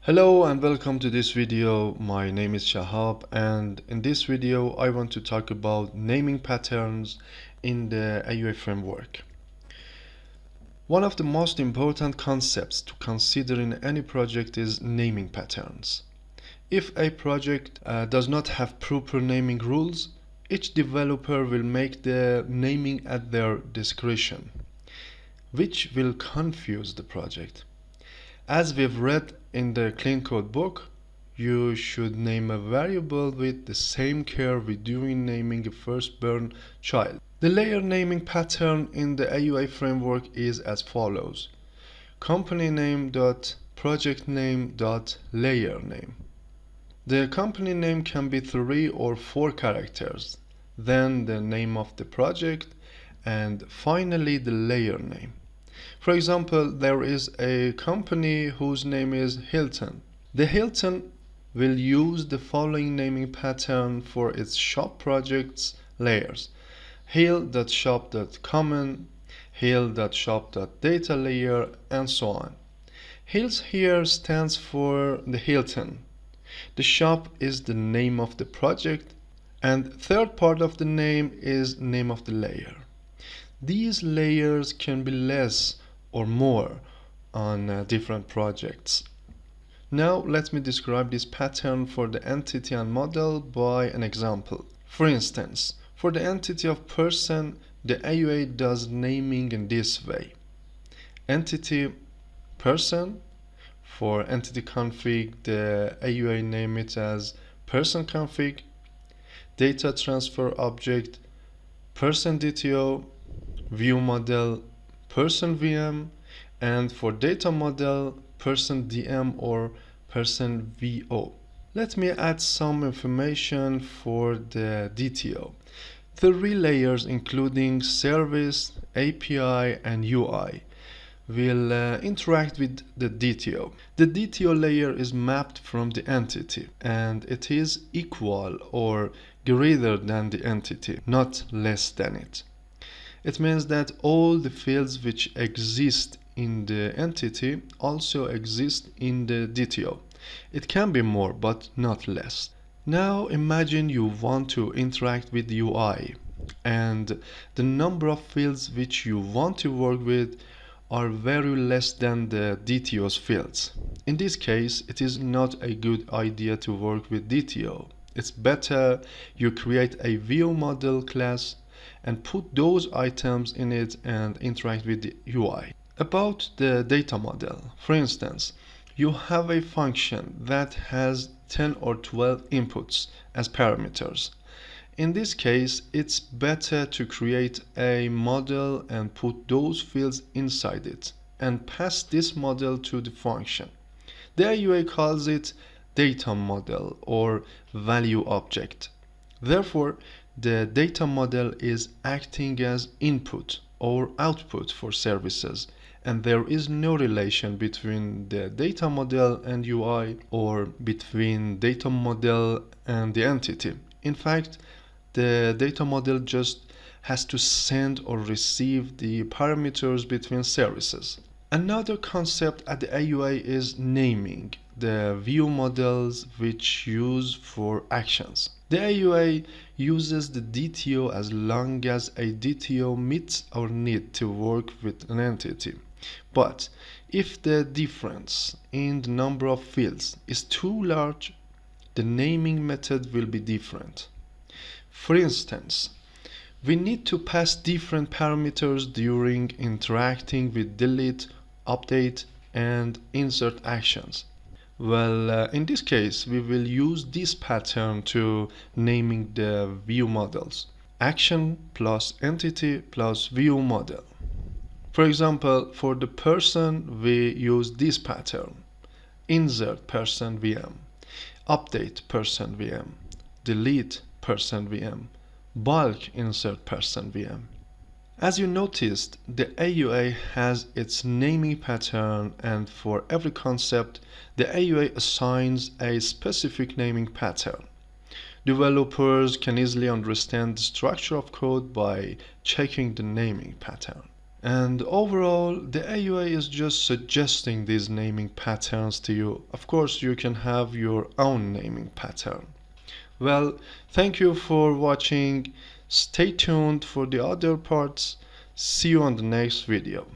Hello and welcome to this video. My name is Shahab, and in this video I want to talk about naming patterns in the AUA framework. One of the most important concepts to consider in any project is naming patterns. If a project does not have proper naming rules, each developer will make the naming at their discretion, which will confuse the project. As we've read in the clean code book, you should name a variable with the same care we do in naming a firstborn child. The layer naming pattern in the AUA framework is as follows: company name dot project name dot layer name. The company name can be 3 or 4 characters, then the name of the project, and finally the layer name. For example, there is a company whose name is Hilton. The Hilton will use the following naming pattern for its shop projects layers: hill.shop.common, hill.shop.data layer, and so on. Hills here stands for the Hilton. The shop is the name of the project, and third part of the name is name of the layer. These layers can be less or more on different projects. Now let me describe this pattern for the entity and model by an example. For instance, for the entity of person, the AUA does naming in this way: entity person. For entity config, the AUA name it as person config. Data transfer object, person DTO. View model, person VM, and for data model, person DM or person VO. Let me add some information for the DTO. 3 layers including service, API, and UI will interact with the DTO. The DTO layer is mapped from the entity, and it is equal or greater than the entity, not less than it. It means that all the fields which exist in the entity also exist in the DTO. It can be more, but not less. Now imagine you want to interact with the UI, and the number of fields which you want to work with are very less than the DTO's fields. In this case, it is not a good idea to work with DTO. It's better you create a view model class and put those items in it and interact with the UI. About the data model, for instance, you have a function that has 10 or 12 inputs as parameters. In this case, it's better to create a model and put those fields inside it and pass this model to the function. The AUA calls it data model or value object. Therefore, the data model is acting as input or output for services, and there is no relation between the data model and UI or between data model and the entity. In fact, the data model just has to send or receive the parameters between services. Another concept at the AUA is naming the view models which use for actions. The AUA uses the DTO as long as a DTO meets our need to work with an entity. But if the difference in the number of fields is too large, the naming method will be different. For instance, we need to pass different parameters during interacting with delete, update, and insert actions. Well, in this case, we will use this pattern to naming the view models: action plus entity plus view model. For example, for the person, we use this pattern: insert person VM, update person VM, delete person VM, bulk insert person VM. As you noticed, the AUA has its naming pattern, and for every concept, the AUA assigns a specific naming pattern. Developers can easily understand the structure of code by checking the naming pattern. And overall, the AUA is just suggesting these naming patterns to you. Of course, you can have your own naming pattern. Well, thank you for watching. Stay tuned for the other parts. See you on the next video.